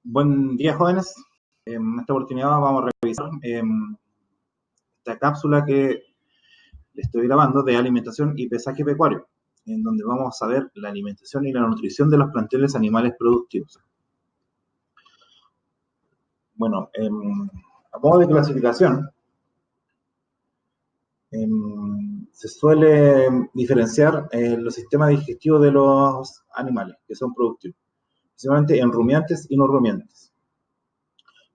Buen día, jóvenes. En esta oportunidad vamos a revisar esta cápsula que le estoy grabando de alimentación y pesaje pecuario, en donde vamos a ver la alimentación y la nutrición de los planteles animales productivos. Bueno, a modo de clasificación, se suele diferenciar los sistemas digestivos de los animales que son productivos, principalmente en rumiantes y no rumiantes.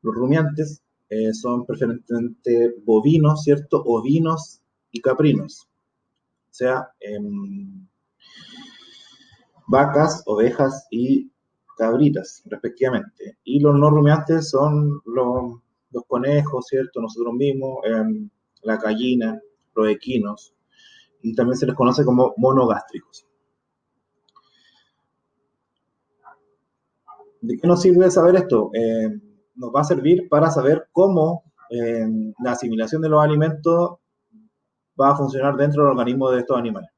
Los rumiantes son preferentemente bovinos, ¿cierto? Ovinos y caprinos. O sea, vacas, ovejas y cabritas, respectivamente. Y los no rumiantes son los conejos, ¿cierto? Nosotros mismos, la gallina, los equinos. Y también se les conoce como monogástricos. ¿De qué nos sirve saber esto? Nos va a servir para saber cómo la asimilación de los alimentos va a funcionar dentro del organismo de estos animales.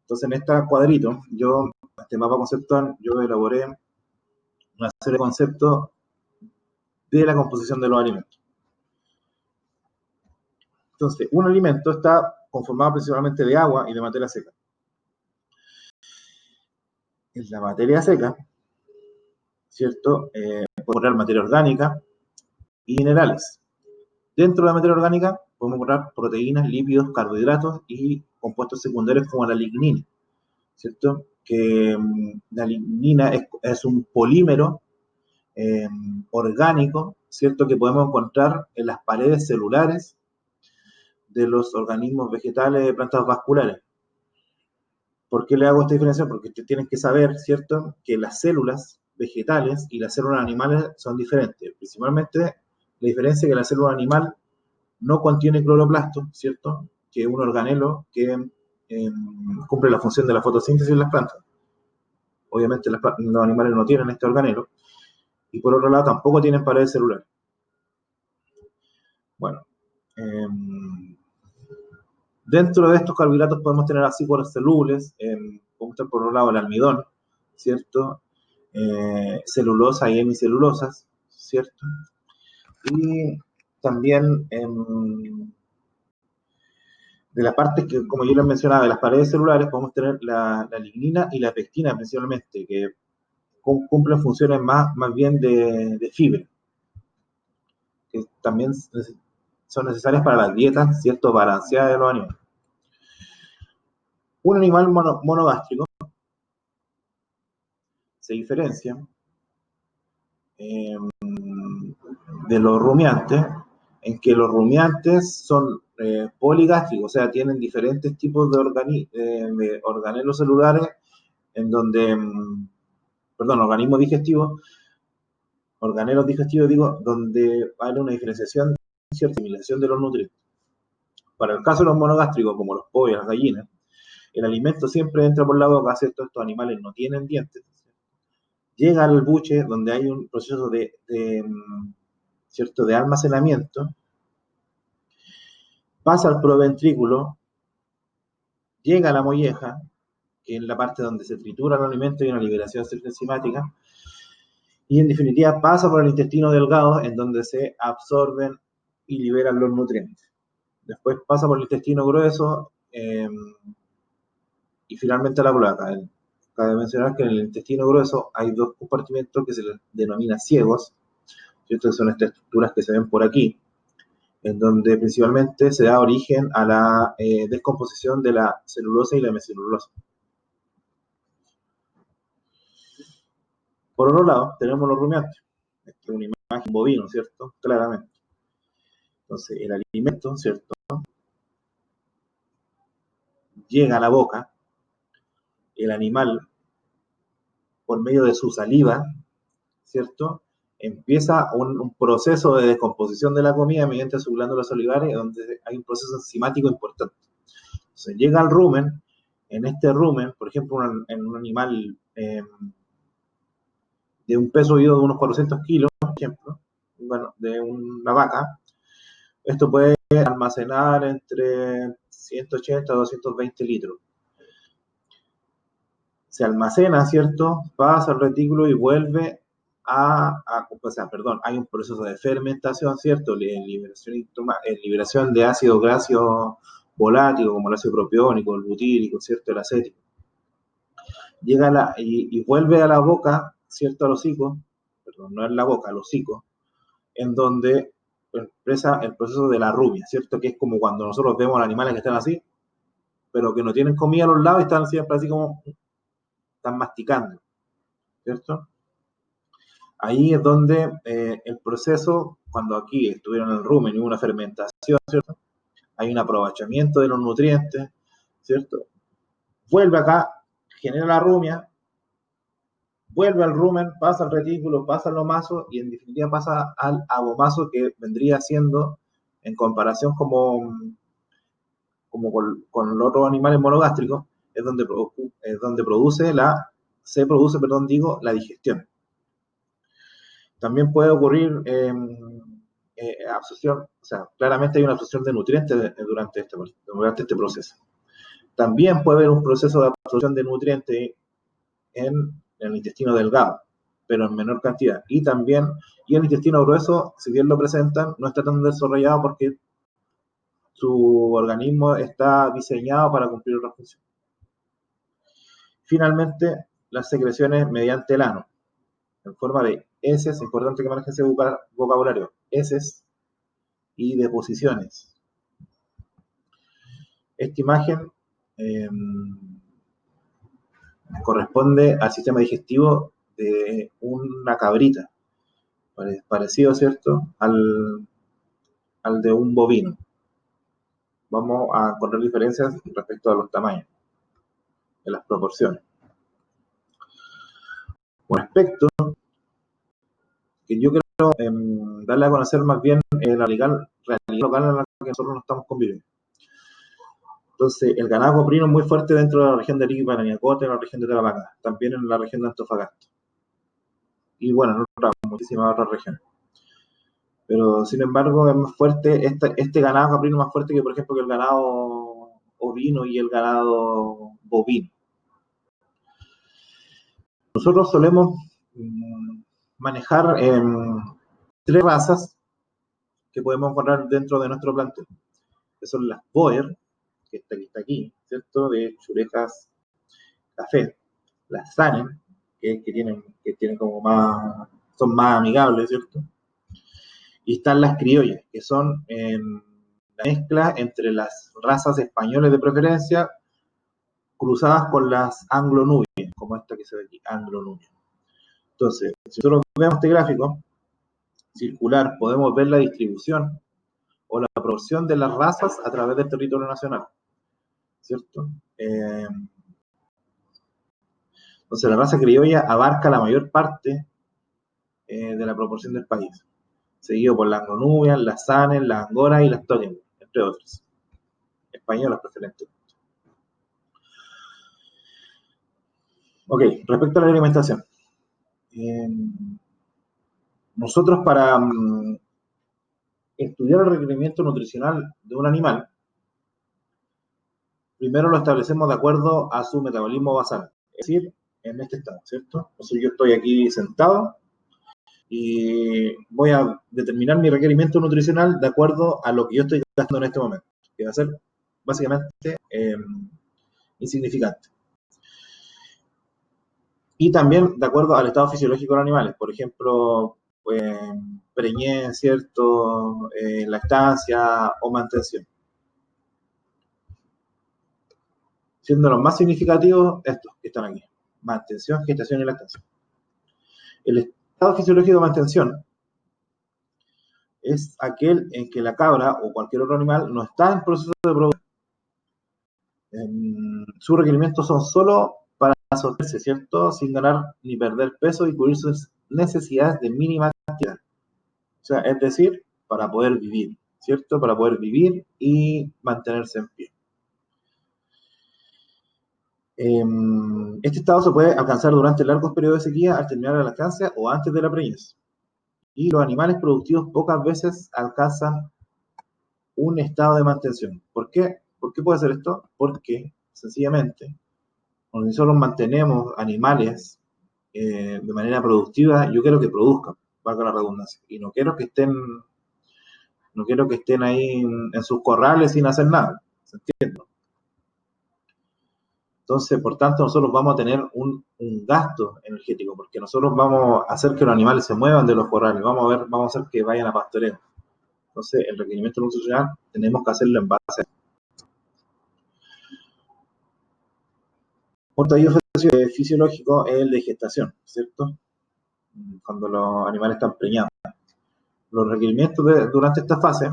Entonces, en este cuadrito, este mapa conceptual, yo elaboré una serie de conceptos de la composición de los alimentos. Entonces, un alimento está conformado principalmente de agua y de materia seca. En la materia seca, ¿cierto? Puede encontrar materia orgánica y minerales. Dentro de la materia orgánica podemos encontrar proteínas, lípidos, carbohidratos y compuestos secundarios como la lignina, ¿cierto? Que la lignina es un polímero orgánico, ¿cierto? Que podemos encontrar en las paredes celulares de los organismos vegetales de plantas vasculares. ¿Por qué le hago esta diferencia? Porque tienen que saber, ¿cierto?, que las células vegetales y las células animales son diferentes. Principalmente la diferencia es que la célula animal no contiene cloroplasto, ¿cierto?, que es un organelo que cumple la función de la fotosíntesis en las plantas. Obviamente los animales no tienen este organelo. Y por otro lado tampoco tienen paredes celulares. Bueno, dentro de estos carbohidratos podemos tener azúcares solubles, podemos tener por un lado el almidón, ¿cierto? Celulosa y hemicelulosas, ¿cierto? Y también de las partes que, como yo les mencionaba, de las paredes celulares, podemos tener la lignina y la pectina principalmente, que cumplen funciones más bien de fibra, que también son necesarias para las dietas, ¿cierto?, balanceadas de los animales. Un animal monogástrico se diferencia de los rumiantes, en que los rumiantes son poligástricos, o sea, tienen diferentes tipos de organelos celulares, en donde, organismos digestivos, organelos digestivos, digo, donde hay una diferenciación y asimilación de los nutrientes. Para el caso de los monogástricos, como los pollos, las gallinas, el alimento siempre entra por la boca, ¿cierto? Estos animales no tienen dientes. Llega al buche, donde hay un proceso ¿cierto?, de almacenamiento, pasa al proventrículo, llega a la molleja, que es la parte donde se tritura el alimento y una liberación enzimática, y en definitiva pasa por el intestino delgado, en donde se absorben y liberan los nutrientes. Después pasa por el intestino grueso y finalmente a la cloaca. Cabe mencionar que en el intestino grueso hay dos compartimentos que se les denomina ciegos, ¿cierto? Son estas estructuras que se ven por aquí, en donde principalmente se da origen a la descomposición de la celulosa y la hemicelulosa. Por otro lado, tenemos los rumiantes. Esta es una imagen bovino, ¿cierto? Claramente. Entonces, el alimento, ¿cierto?, llega a la boca, el animal, por medio de su saliva, ¿cierto?, empieza un proceso de descomposición de la comida mediante sus glándulas salivares, donde hay un proceso enzimático importante. Entonces, llega al rumen. En este rumen, por ejemplo, en un animal de un peso vivo de unos 400 kilos, por ejemplo, bueno, de una vaca, esto puede almacenar entre 180 a 220 litros. Se almacena, ¿cierto? Pasa al retículo y vuelve hay un proceso de fermentación, ¿cierto? Liberación de ácidos grasos volátiles, como el ácido propiónico, el butírico, ¿cierto? El acético. Y vuelve a la boca, ¿cierto? Al hocico, perdón, no en la boca, al hocico, en donde expresa el proceso de la rumia, ¿cierto? Que es como cuando nosotros vemos a animales que están así, pero que no tienen comida a los lados y están siempre así como, están masticando, ¿cierto? Ahí es donde el proceso, cuando aquí estuvieron en el rumen y hubo una fermentación, ¿cierto? Hay un aprovechamiento de los nutrientes, ¿cierto? Vuelve acá, genera la rumia, vuelve al rumen, pasa al retículo, pasa al lomazo y en definitiva pasa al abomazo, que vendría siendo, en comparación como con los otros animales monogástricos, es donde se produce la digestión. También puede ocurrir absorción, o sea, claramente hay una absorción de nutrientes durante este proceso. También puede haber un proceso de absorción de nutrientes en el intestino delgado, pero en menor cantidad. Y el intestino grueso, si bien lo presentan, no está tan desarrollado porque su organismo está diseñado para cumplir otra función. Finalmente, las secreciones mediante el ano, en forma de heces, es importante que manejen ese vocabulario, heces y deposiciones. Esta imagen corresponde al sistema digestivo de una cabrita, parecido, ¿cierto?, al de un bovino. Vamos a encontrar diferencias respecto a los tamaños, de las proporciones. Un aspecto que yo quiero darle a conocer más bien la realidad local en la que nosotros nos estamos conviviendo. Entonces, el ganado caprino es muy fuerte dentro de la región de Arica y Parinacota, en la región de Tarapacá, también en la región de Antofagasta. Y bueno, en muchísimas otras regiones. Pero, sin embargo, es más fuerte, este ganado caprino es más fuerte que, por ejemplo, que el ganado ovino y el ganado bovino. Nosotros solemos manejar 3 razas que podemos encontrar dentro de nuestro plantel, que son las Boer, que está aquí, ¿cierto?, de churejas café, las Sanen, que tienen como son más amigables, ¿cierto? Y están las criollas, que son la mezcla entre las razas españolas de preferencia, cruzadas con las anglo-nubias, como esta que se ve aquí, anglo-nubia. Entonces, si nosotros vemos este gráfico circular, podemos ver la distribución o la proporción de las razas a través del territorio nacional, ¿cierto? Entonces, la raza criolla abarca la mayor parte de la proporción del país, seguido por las anglo-nubias, las sanes, las angoras y las totem, entre otras, españolas preferentemente. Ok, respecto a la alimentación. Nosotros, para estudiar el requerimiento nutricional de un animal, primero lo establecemos de acuerdo a su metabolismo basal, es decir, en este estado, ¿cierto? Entonces yo estoy aquí sentado y voy a determinar mi requerimiento nutricional de acuerdo a lo que yo estoy gastando en este momento, que va a ser básicamente insignificante. Y también de acuerdo al estado fisiológico de los animales, por ejemplo, preñez, ¿cierto?, lactancia o mantención. Siendo los más significativos estos que están aquí: mantención, gestación y lactancia. El estado fisiológico de mantención es aquel en que la cabra o cualquier otro animal no está en proceso de producción. Sus requerimientos son solo para sostenerse, ¿cierto?, sin ganar ni perder peso y cubrir sus necesidades de mínima cantidad. O sea, es decir, para poder vivir, ¿cierto? Para poder vivir y mantenerse en pie. Este estado se puede alcanzar durante largos periodos de sequía, al terminar la lactancia o antes de la preñez. Y los animales productivos pocas veces alcanzan un estado de mantención. ¿Por qué? ¿Por qué puede ser esto? Porque, sencillamente, cuando nosotros mantenemos animales de manera productiva, yo quiero que produzcan, valga la redundancia, y no quiero que estén ahí en sus corrales sin hacer nada, ¿se entiende? Entonces, por tanto, nosotros vamos a tener un gasto energético, porque nosotros vamos a hacer que los animales se muevan de los corrales, vamos a hacer que vayan a pastoreo. Entonces, el requerimiento nutricional tenemos que hacerlo en base a otro fisiológico es el de gestación, ¿cierto? Cuando los animales están preñados. Los requerimientos durante esta fase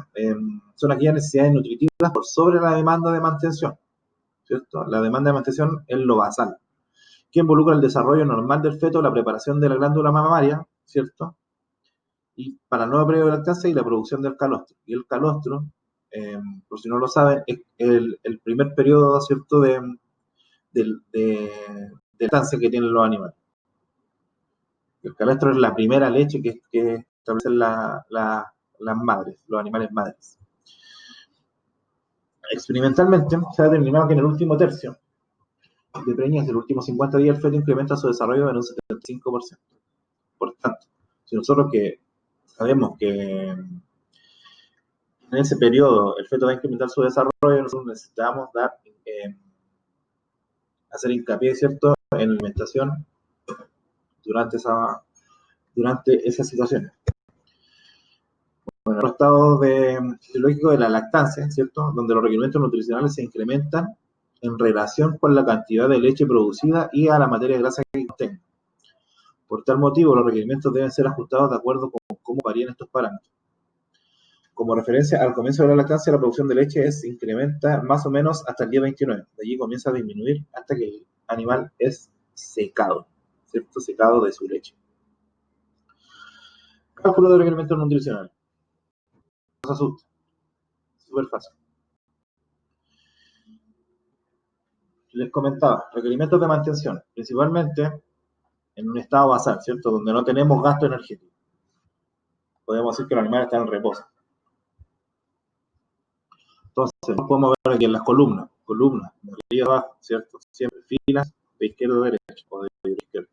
son aquellas necesidades nutritivas por sobre la demanda de mantención, ¿cierto? La demanda de mantención es lo basal, que involucra el desarrollo normal del feto, la preparación de la glándula mamaria, ¿cierto? Y para el nuevo periodo de lactancia y la producción del calostro. Y el calostro, por si no lo saben, es el primer periodo, ¿cierto?, de lactancia que tienen los animales. El calostro es la primera leche que establecen las madres, los animales madres. Experimentalmente se ha determinado que en el último tercio de preñez, el último 50 días, el feto incrementa su desarrollo en un 75%. Por tanto, si nosotros que sabemos que en ese periodo el feto va a incrementar su desarrollo, nosotros necesitamos hacer hincapié, ¿cierto?, en la alimentación durante esa situación. Bueno, los estados fisiológicos de la lactancia, ¿cierto?, donde los requerimientos nutricionales se incrementan en relación con la cantidad de leche producida y a la materia grasa que contenga. Por tal motivo, los requerimientos deben ser ajustados de acuerdo con cómo varían estos parámetros. Como referencia, al comienzo de la lactancia, la producción de leche se incrementa más o menos hasta el día 29. De allí comienza a disminuir hasta que el animal es secado, ¿cierto? Secado de su leche. Cálculo de requerimientos nutricionales. No se asusta. Súper fácil. Les comentaba, requerimientos de mantención, principalmente en un estado basal, ¿cierto?, donde no tenemos gasto energético. Podemos decir que los animales están en reposo. Entonces, nos podemos ver aquí en las columnas, de arriba abajo, ¿cierto? Siempre filas de izquierda a derecha, o de derecha a izquierda.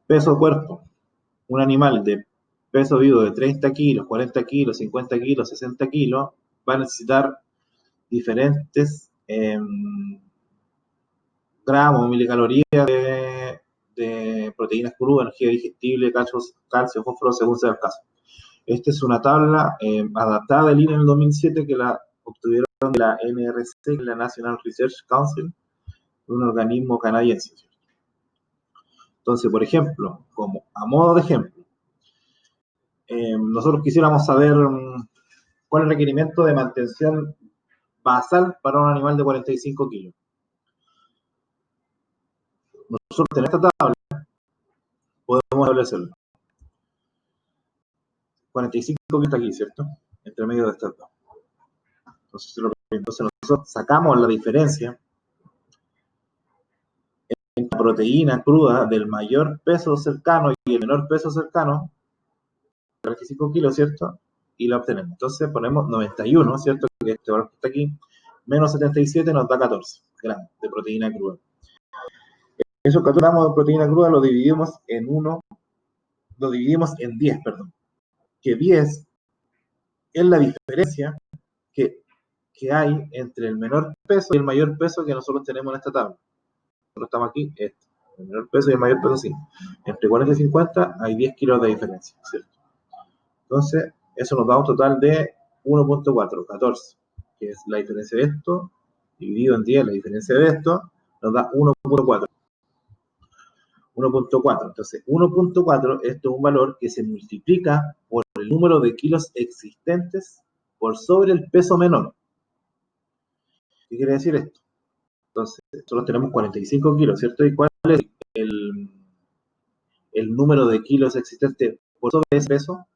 Peso cuerpo. Un animal de peso vivo de 30 kilos, 40 kilos, 50 kilos, 60 kilos, va a necesitar diferentes gramos, milicalorías de proteínas crudas, energía digestible, calcio, fósforo, según sea el caso. Esta es una tabla adaptada del INE en el 2007 que la obtuvieron de la NRC, la National Research Council, un organismo canadiense. Entonces, por ejemplo, como a modo de ejemplo, nosotros quisiéramos saber cuál es el requerimiento de mantención basal para un animal de 45 kilos. Nosotros en esta tabla podemos establecerlo. 45 kilos está aquí, ¿cierto? Entre medio de estas dos. Entonces nosotros sacamos la diferencia en la proteína cruda del mayor peso cercano y el menor peso cercano, 45 kilos, ¿cierto? Y la obtenemos. Entonces ponemos 91, ¿cierto? Que este valor que está aquí, menos 77 nos da 14 gramos de proteína cruda. Esos 14 gramos de proteína cruda lo dividimos en 10, perdón. Que 10 es la diferencia que hay entre el menor peso y el mayor peso que nosotros tenemos en esta tabla. Nosotros estamos aquí, el menor peso y el mayor peso, sí. Entre 40 y 50 hay 10 kilos de diferencia, ¿cierto? Entonces, eso nos da un total de 1.4, 14, que es la diferencia de esto, dividido en 10, la diferencia de esto, nos da 1.4. 1.4. Entonces, 1.4, esto es un valor que se multiplica por el número de kilos existentes por sobre el peso menor. ¿Qué quiere decir esto? Entonces, nosotros tenemos 45 kilos, ¿cierto? ¿Y cuál es el número de kilos existentes por sobre ese peso?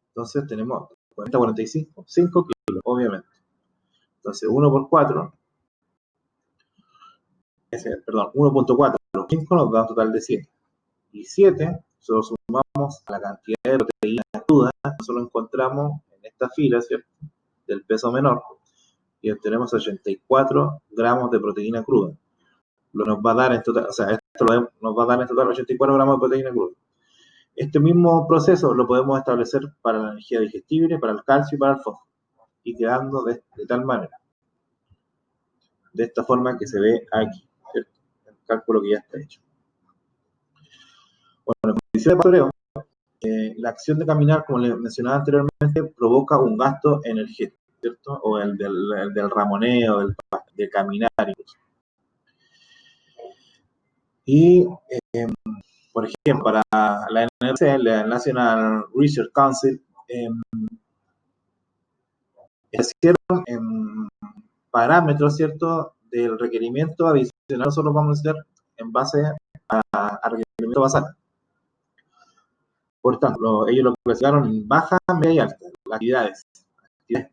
Entonces tenemos 40, 45, 5 kilos, obviamente. Entonces 1 por 4, 1.4 los 5 nos da un total de 7. Y 7, nosotros sumamos a la cantidad de proteína cruda, nosotros encontramos en esta fila, ¿cierto?, del peso menor, y obtenemos 84 gramos de proteína cruda. lo nos va a dar en total, o sea, nos va a dar en total 84 gramos de proteína cruda. Este mismo proceso lo podemos establecer para la energía digestible, para el calcio y para el fósforo, y quedando de tal manera, de esta forma que se ve aquí, ¿cierto? El cálculo que ya está hecho. Bueno, en condiciones de pastoreo, la acción de caminar, como les mencionaba anteriormente, provoca un gasto energético, ¿cierto? O el del ramoneo, de caminar incluso. Y, por ejemplo, para la NRC, la National Research Council, hicieron parámetros, ¿cierto?, del requerimiento adicional. Nosotros vamos a hacer en base a requerimiento basal. Por tanto, ellos lo clasificaron en baja, media y alta, las actividades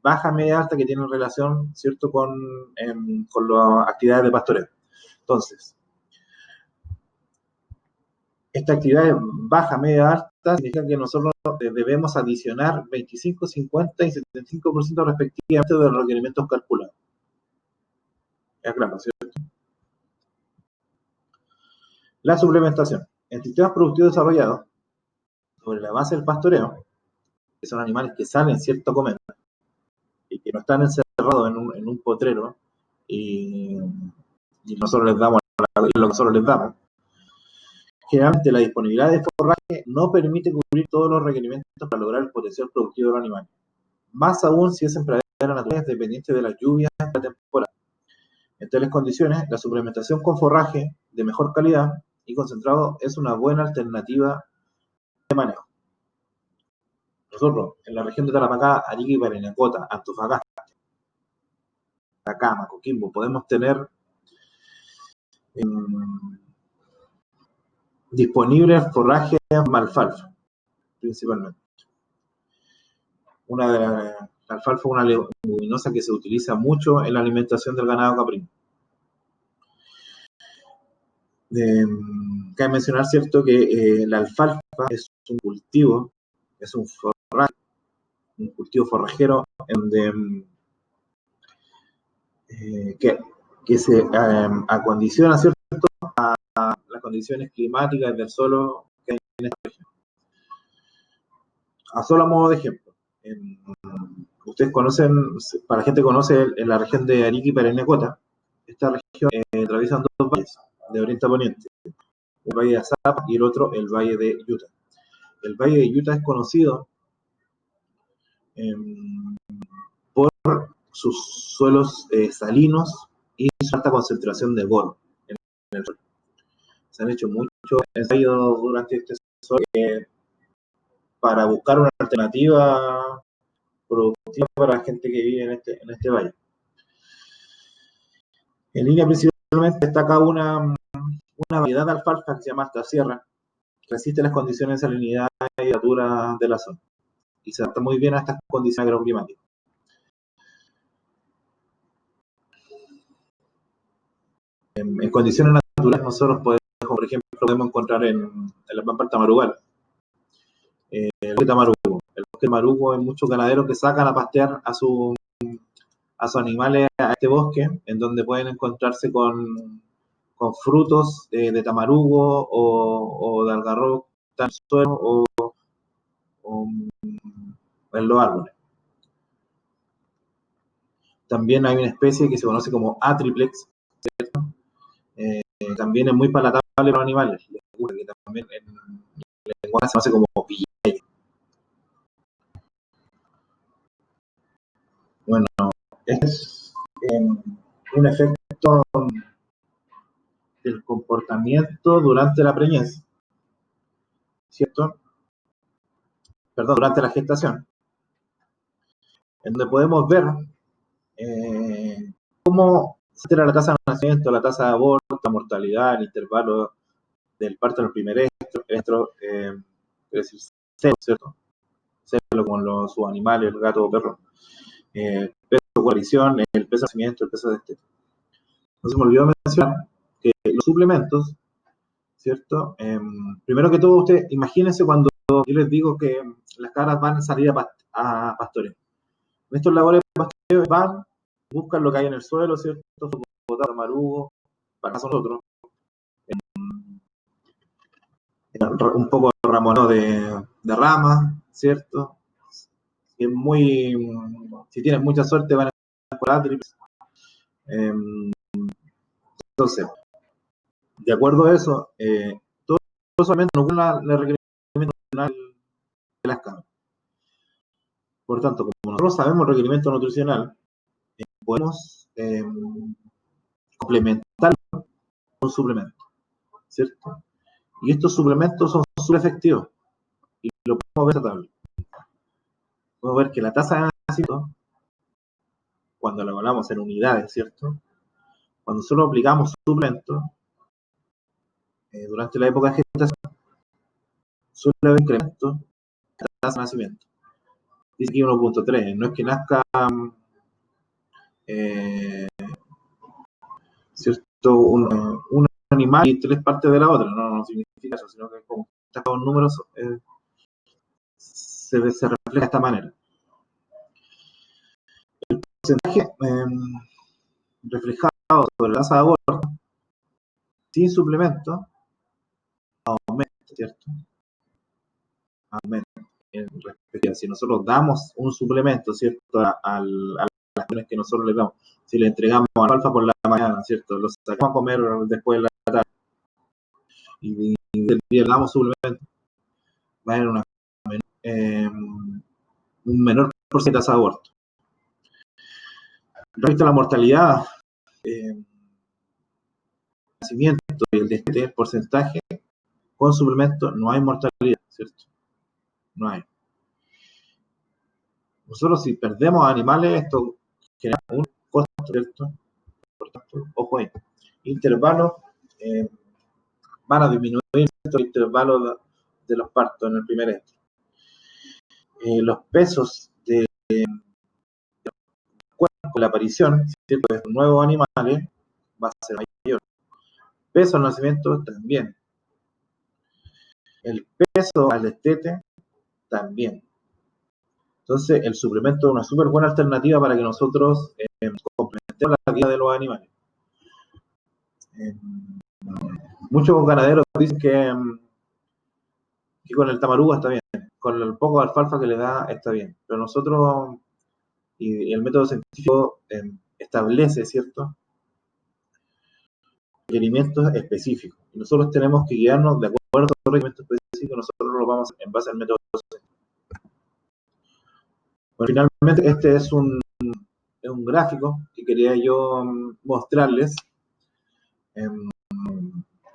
baja, media y alta que tienen relación, ¿cierto?, con las actividades de pastoreo. Entonces, esta actividad baja, media, alta significa que nosotros debemos adicionar 25, 50 y 75% respectivamente de los requerimientos calculados. Es claro, ¿cierto? La suplementación. En sistemas productivos desarrollados, sobre la base del pastoreo, que son animales que salen, ¿cierto?, a comer, y que no están encerrados en un potrero, y nosotros les damos lo que nosotros les damos. Generalmente la disponibilidad de forraje no permite cubrir todos los requerimientos para lograr el potencial productivo del animal. Más aún si es en praderas naturales dependiente de las lluvias de la temporada. En tales condiciones, la suplementación con forraje de mejor calidad y concentrado es una buena alternativa de manejo. Nosotros, en la región de Tarapacá, Arica, Parinacota, Antofagasta, Atacama, Coquimbo, podemos tener disponibles forrajes alfalfa, principalmente. La alfalfa es una leguminosa que se utiliza mucho en la alimentación del ganado caprino. Cabe mencionar, ¿cierto?, que la alfalfa es un cultivo, es un forraje, un cultivo forrajero que se acondiciona, ¿cierto?, a las condiciones climáticas del suelo que hay en esta región. A solo modo de ejemplo, ustedes conocen, para la gente que conoce, en la región de Arica y Parinacota, esta región atraviesa dos valles de oriente a poniente, el valle de Azapa y el otro el valle de Utah. El valle de Utah es conocido por sus suelos salinos y su alta concentración de boro en el suelo. Se han hecho muchos ensayos durante este suelo para buscar una alternativa productiva para la gente que vive en este valle. En línea principalmente destaca una variedad de alfalfa que se llama Alta Sierra, que resiste las condiciones de salinidad y altura de la zona y se adapta muy bien a estas condiciones agroclimáticas. En condiciones naturales nosotros podemos, por ejemplo, podemos encontrar en la pampa Tamarugal, el bosque de Tamarugo. El bosque de Tamarugo hay muchos ganaderos que sacan a pastear a sus animales a este bosque, en donde pueden encontrarse con frutos de tamarugo o de algarrobo en el suelo o en los árboles. También hay una especie que se conoce como Atriplex, ¿cierto? También es muy palatable para los animales, que también en lenguaje se conoce como pillay. Bueno, es un efecto del comportamiento durante la preñez, ¿cierto? Perdón, durante la gestación, en donde podemos ver cómo se altera la tasa de nacimiento, la tasa de aborto, la mortalidad, el intervalo del parto en el primer estro, es decir, cero, ¿cierto? Cero con sus animales, el gato o perro. Peso de coalición, el peso de nacimiento, el peso de este. Entonces me olvidó mencionar que los suplementos, ¿cierto? Primero que todo, ustedes imagínense cuando yo les digo que las cabras van a salir a pastoreo. En estos labores de pastoreo van, buscan lo que hay en el suelo, ¿cierto? Marugo, para nosotros, un poco ramonado de ramas, ¿cierto? Es muy, si tienes mucha suerte van a temporada triple. Entonces, de acuerdo a eso, todos los alimentos no cumplen la requerimiento nutricional de las cabras. Por tanto, como nosotros sabemos el requerimiento nutricional, podemos complementarlo con un suplemento, ¿cierto? Y estos suplementos son súper efectivos y lo podemos ver en esta tabla. Podemos ver que la tasa de nacimiento, cuando la evaluamos en unidades, ¿cierto? Cuando solo aplicamos suplementos, durante la época de gestación, suele haber incremento en la tasa de nacimiento. Dice aquí 1.3, no es que nazca ¿cierto? Un animal y tres partes de la otra, no significa eso, sino que como está con números se refleja de esta manera. El porcentaje reflejado sobre la tasa de aborto sin suplemento aumenta, ¿cierto? Aumenta. Si nosotros damos un suplemento, ¿cierto? A las personas que nosotros le damos, si le entregamos alfalfa por la mañana, ¿cierto? Los sacamos a comer después de la tarde y del día le damos suplemento, va a haber un menor porcentaje de tasa de aborto. Respecto a la mortalidad, nacimiento y el destete, el porcentaje, con suplemento no hay mortalidad, ¿cierto? No hay. Nosotros si perdemos animales, esto genera un costo, ¿cierto? Por tanto, ojo ahí. Intervalos van a disminuir los intervalos de los partos en el primer estro. Los pesos de cuerpo, la aparición, ¿cierto? De nuevos animales va a ser mayor. Peso al nacimiento también. El peso al destete también. Entonces, el suplemento es una súper buena alternativa para que nosotros complementemos la vida de los animales. Muchos ganaderos dicen que con el tamarugo está bien, con el poco de alfalfa que le da está bien, pero nosotros, y el método científico establece, ¿cierto?, requerimientos específicos. Y nosotros tenemos que guiarnos de acuerdo a los requerimientos específicos, nosotros lo vamos en base al método científico. Bueno, finalmente este es un gráfico que quería yo mostrarles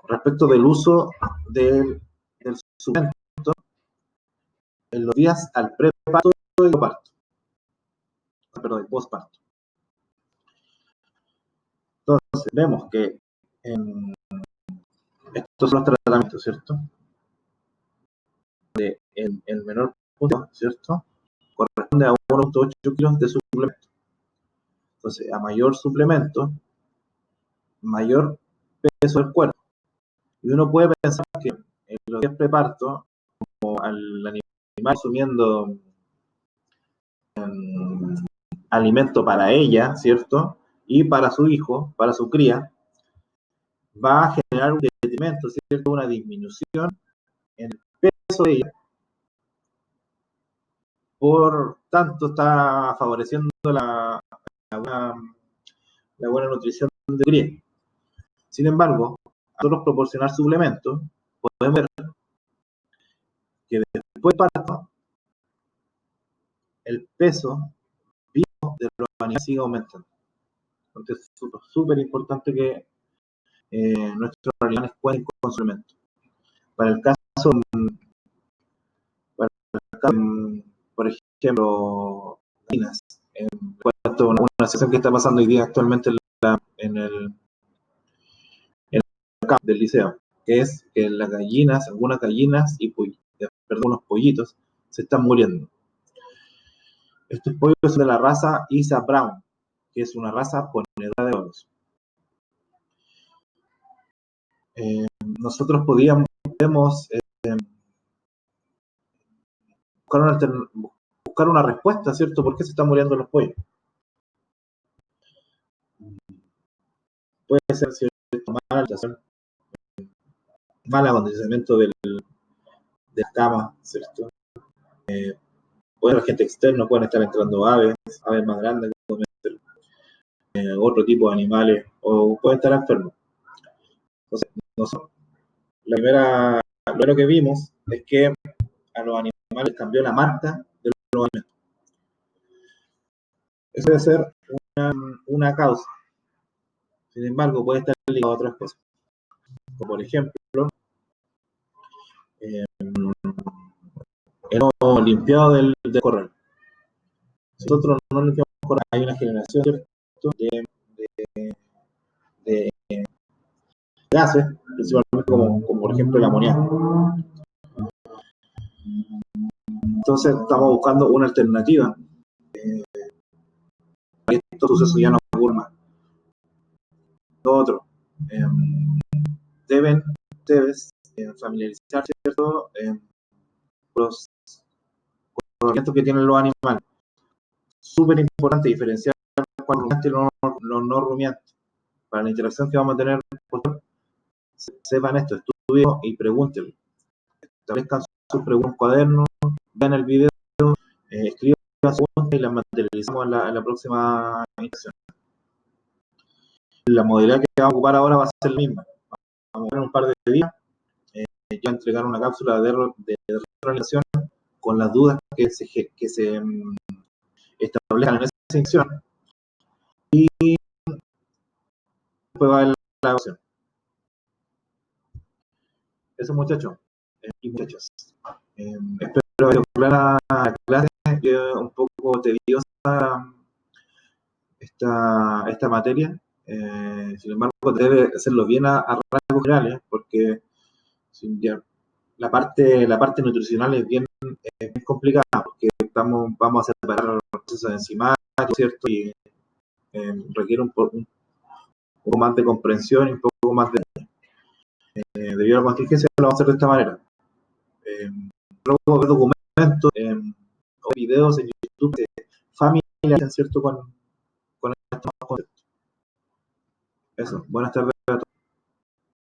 respecto del uso del suplemento en los días al preparto y parto. Perdón, postparto. Entonces, vemos que estos son los tratamientos, ¿cierto? El menor punto, ¿cierto? Corresponde a 1.8 kilos de suplemento. Entonces, a mayor suplemento, mayor peso del cuerpo. Y uno puede pensar que en los días preparto, como al animal consumiendo alimento para ella, ¿cierto? Y para su hijo, para su cría, va a generar un detrimento, ¿cierto? Una disminución en el peso de ella. Por tanto, está favoreciendo la buena nutrición de cría. Sin embargo, a nosotros proporcionar suplementos, podemos ver que después del parto, el peso vivo de los animales sigue aumentando. Entonces es súper importante que nuestros animales cuenten con suplementos. Para el caso, por ejemplo, gallinas, una situación que está pasando hoy día actualmente en el campo del liceo, que es que las gallinas, algunas gallinas y unos pollitos se están muriendo. Estos pollos son de la raza Isa Brown, que es una raza ponedora de huevos. Nosotros podemos buscar una respuesta, ¿cierto? ¿Por qué se están muriendo los pollos? Puede ser cierto, mala alimentación, mal acondicionamiento de las camas, ¿cierto? Puede haber gente externa, pueden estar entrando aves más grandes, otro tipo de animales, o pueden estar enfermos. Entonces, lo primero que vimos es que a los animales cambió la marca de los alimentos. Eso debe ser una causa. Sin embargo, puede estar ligado a otras cosas. Como por ejemplo, el limpiado del corral. Si nosotros no limpiamos el corral, hay una generación, ¿cierto?, de gases, principalmente como por ejemplo el amoníaco. Entonces estamos buscando una alternativa para que estos sucesos ya no ocurran más. Lo otro, debes familiarizarse, ¿cierto?, los alimentos que tienen los animales. Súper importante diferenciar los rumiantes y los no rumiantes. Para la interacción que vamos a tener, sepan esto, estudien y pregúntenlo. Establezcan sus preguntas en un cuaderno, vean el video, escriban sus preguntas y las materializamos en la próxima interacción. La modalidad que vamos a ocupar ahora va a ser la misma. Vamos a ver un par de días, yo entregar una cápsula de retroalimentación con las dudas que se establezcan en esa sección, y después va a haber la evaluación. Eso, muchachos y muchachas. Espero haber clara la clase. Un poco tediosa esta materia. Sin embargo, debe hacerlo bien a rasgos generales, porque la parte nutricional es bien complicada, porque vamos a separar los procesos enzimáticos, ¿cierto? Y requiere un poco más de comprensión y un poco más de... debido a la contingencia lo vamos a hacer de esta manera. Luego documentos o videos en YouTube de familias, ¿cierto?, con estos conceptos. Eso, buenas tardes a todos.